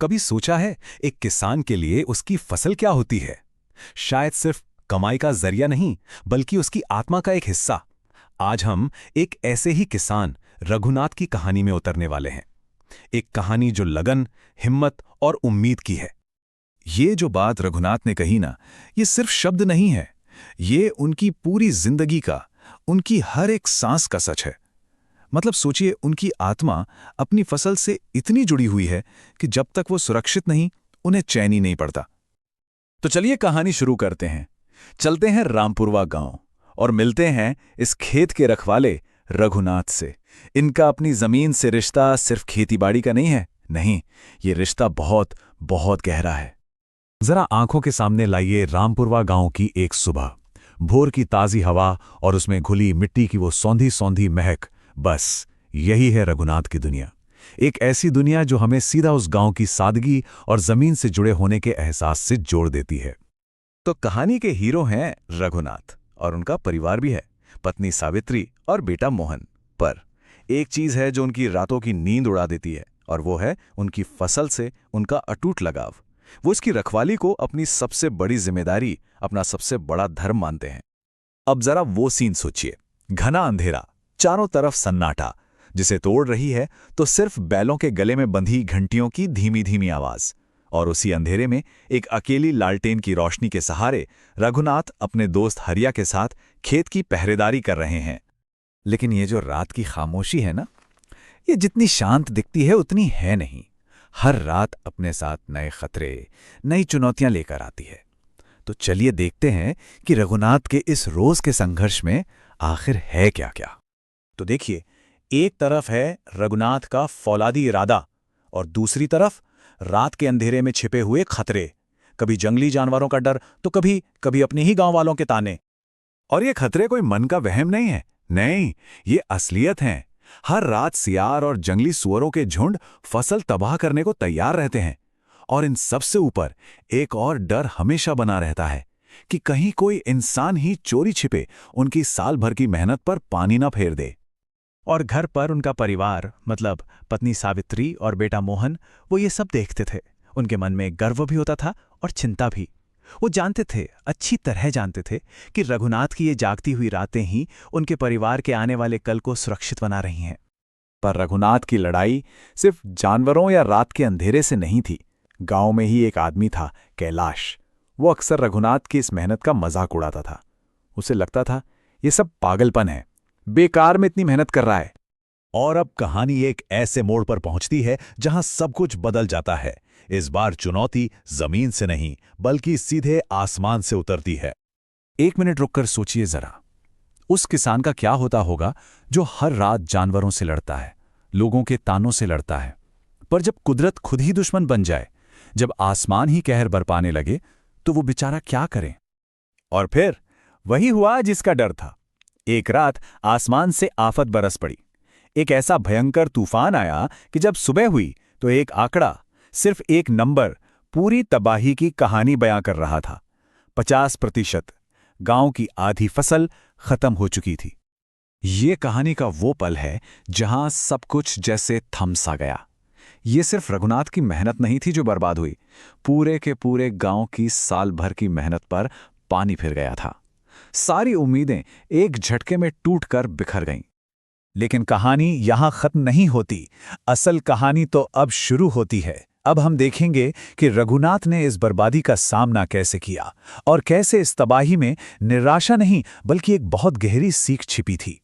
कभी सोचा है एक किसान के लिए उसकी फसल क्या होती है? शायद सिर्फ कमाई का जरिया नहीं, बल्कि उसकी आत्मा का एक हिस्सा। आज हम एक ऐसे ही किसान रघुनाथ की कहानी में उतरने वाले हैं। एक कहानी जो लगन, हिम्मत और उम्मीद की है। ये जो बात रघुनाथ ने कही ना, ये सिर्फ शब्द नहीं है, ये उनकी पूरी जिंदगी का, उनकी हर एक सांस का सच है। मतलब सोचिए, उनकी आत्मा अपनी फसल से इतनी जुड़ी हुई है कि जब तक वो सुरक्षित नहीं, उन्हें चैन ही नहीं पड़ता। तो चलिए कहानी शुरू करते हैं। चलते हैं रामपुरवा गांव और मिलते हैं इस खेत के रखवाले रघुनाथ से। इनका अपनी जमीन से रिश्ता सिर्फ खेतीबाड़ी का नहीं है, नहीं, ये रिश्ता बहुत बहुत गहरा है। जरा आंखों के सामने लाइए रामपुरवा गांव की एक सुबह। भोर की ताजी हवा और उसमें घुली मिट्टी की वो सौंधी सौंधी महक, बस यही है रघुनाथ की दुनिया। एक ऐसी दुनिया जो हमें सीधा उस गांव की सादगी और जमीन से जुड़े होने के एहसास से जोड़ देती है। तो कहानी के हीरो हैं रघुनाथ, और उनका परिवार भी है, पत्नी सावित्री और बेटा मोहन। पर एक चीज है जो उनकी रातों की नींद उड़ा देती है, और वो है उनकी फसल से उनका अटूट लगाव। वो इसकी रखवाली को अपनी सबसे बड़ी जिम्मेदारी, अपना सबसे बड़ा धर्म मानते हैं। अब जरा वो सीन सोचिए। घना अंधेरा, चारों तरफ सन्नाटा, जिसे तोड़ रही है तो सिर्फ बैलों के गले में बंधी घंटियों की धीमी धीमी आवाज। और उसी अंधेरे में एक अकेली लालटेन की रोशनी के सहारे रघुनाथ अपने दोस्त हरिया के साथ खेत की पहरेदारी कर रहे हैं। लेकिन ये जो रात की खामोशी है ना, ये जितनी शांत दिखती है उतनी है नहीं। हर रात अपने साथ नए खतरे, नई चुनौतियां लेकर आती है। तो चलिए देखते हैं कि रघुनाथ के इस रोज के संघर्ष में आखिर है क्या क्या। तो देखिए, एक तरफ है रघुनाथ का फौलादी इरादा, और दूसरी तरफ रात के अंधेरे में छिपे हुए खतरे। कभी जंगली जानवरों का डर, तो कभी कभी अपने ही गांव वालों के ताने। और ये खतरे कोई मन का वहम नहीं है, नहीं, ये असलियत हैं। हर रात सियार और जंगली सुअरों के झुंड फसल तबाह करने को तैयार रहते हैं। और इन सबसे ऊपर एक और डर हमेशा बना रहता है कि कहीं कोई इंसान ही चोरी छिपे उनकी साल भर की मेहनत पर पानी ना फेर दे। और घर पर उनका परिवार, मतलब पत्नी सावित्री और बेटा मोहन, वो ये सब देखते थे। उनके मन में गर्व भी होता था और चिंता भी। वो जानते थे, अच्छी तरह जानते थे कि रघुनाथ की ये जागती हुई रातें ही उनके परिवार के आने वाले कल को सुरक्षित बना रही हैं। पर रघुनाथ की लड़ाई सिर्फ जानवरों या रात के अंधेरे से नहीं थी। गांव में ही एक आदमी था, कैलाश। वो अक्सर रघुनाथ की इस मेहनत का मजाक उड़ाता था। उसे लगता था ये सब पागलपन है, बेकार में इतनी मेहनत कर रहा है। और अब कहानी एक ऐसे मोड़ पर पहुंचती है जहां सब कुछ बदल जाता है। इस बार चुनौती जमीन से नहीं, बल्कि सीधे आसमान से उतरती है। एक मिनट रुककर सोचिए जरा, उस किसान का क्या होता होगा जो हर रात जानवरों से लड़ता है, लोगों के तानों से लड़ता है। पर जब कुदरत खुद ही दुश्मन बन जाए, जब आसमान ही कहर बरपाने लगे, तो वो बेचारा क्या करे। और फिर वही हुआ जिसका डर था। एक रात आसमान से आफत बरस पड़ी। एक ऐसा भयंकर तूफान आया कि जब सुबह हुई तो एक आंकड़ा, सिर्फ एक नंबर, पूरी तबाही की कहानी बयां कर रहा था। 50%। गांव की आधी फसल खत्म हो चुकी थी। ये कहानी का वो पल है जहां सब कुछ जैसे थम सा गया। ये सिर्फ रघुनाथ की मेहनत नहीं थी जो बर्बाद हुई, पूरे के पूरे गांव की साल भर की मेहनत पर पानी फिर गया था। सारी उम्मीदें एक झटके में टूटकर बिखर गईं। लेकिन कहानी यहां खत्म नहीं होती। असल कहानी तो अब शुरू होती है। अब हम देखेंगे कि रघुनाथ ने इस बर्बादी का सामना कैसे किया, और कैसे इस तबाही में निराशा नहीं बल्कि एक बहुत गहरी सीख छिपी थी।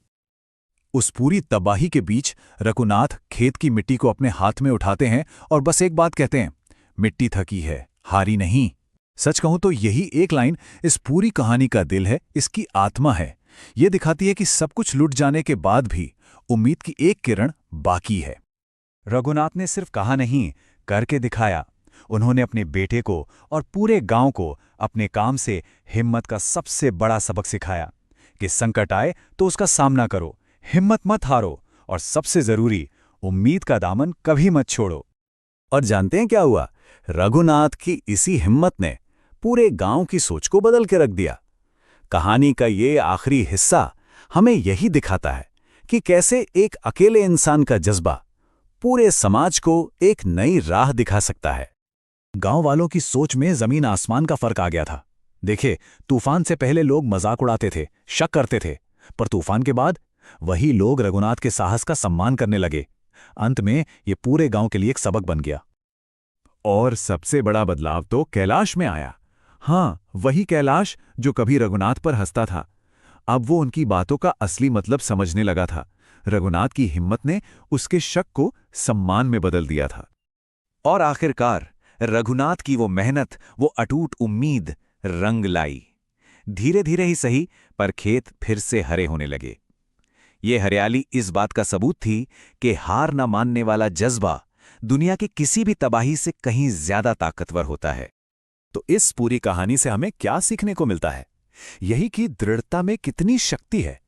उस पूरी तबाही के बीच रघुनाथ खेत की मिट्टी को अपने हाथ में उठाते हैं और बस एक बात कहते हैं, मिट्टी थकी है, हारी नहीं। सच कहूं तो यही एक लाइन इस पूरी कहानी का दिल है, इसकी आत्मा है। ये दिखाती है कि सब कुछ लुट जाने के बाद भी उम्मीद की एक किरण बाकी है। रघुनाथ ने सिर्फ कहा नहीं, करके दिखाया। उन्होंने अपने बेटे को और पूरे गांव को अपने काम से हिम्मत का सबसे बड़ा सबक सिखाया कि संकट आए तो उसका सामना करो, हिम्मत मत हारो, और सबसे जरूरी, उम्मीद का दामन कभी मत छोड़ो। और जानते हैं क्या हुआ? रघुनाथ की इसी हिम्मत ने पूरे गांव की सोच को बदल के रख दिया। कहानी का ये आखिरी हिस्सा हमें यही दिखाता है कि कैसे एक अकेले इंसान का जज्बा पूरे समाज को एक नई राह दिखा सकता है। गांव वालों की सोच में जमीन आसमान का फर्क आ गया था। देखे, तूफान से पहले लोग मजाक उड़ाते थे, शक करते थे, पर तूफान के बाद वही लोग रघुनाथ के साहस का सम्मान करने लगे। अंत में ये पूरे गांव के लिए एक सबक बन गया। और सबसे बड़ा बदलाव तो कैलाश में आया। हाँ, वही कैलाश जो कभी रघुनाथ पर हंसता था, अब वो उनकी बातों का असली मतलब समझने लगा था। रघुनाथ की हिम्मत ने उसके शक को सम्मान में बदल दिया था। और आखिरकार रघुनाथ की वो मेहनत, वो अटूट उम्मीद रंग लाई। धीरे धीरे ही सही, पर खेत फिर से हरे होने लगे। ये हरियाली इस बात का सबूत थी कि हार न मानने वाला जज्बा दुनिया की किसी भी तबाही से कहीं ज्यादा ताकतवर होता है। तो इस पूरी कहानी से हमें क्या सीखने को मिलता है? यही कि दृढ़ता में कितनी शक्ति है,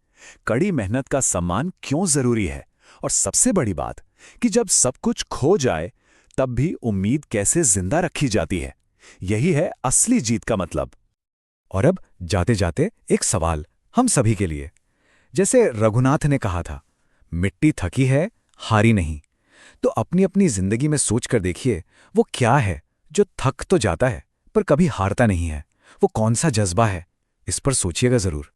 कड़ी मेहनत का सम्मान क्यों जरूरी है, और सबसे बड़ी बात कि जब सब कुछ खो जाए तब भी उम्मीद कैसे जिंदा रखी जाती है। यही है असली जीत का मतलब। और अब जाते जाते एक सवाल हम सभी के लिए। जैसे रघुनाथ ने कहा था, मिट्टी थकी है, हारी नहीं। तो अपनी अपनी जिंदगी में सोच कर देखिए, वो क्या है जो थक तो जाता है पर कभी हारता नहीं है? वो कौन सा जज्बा है? इस पर सोचिएगा जरूर।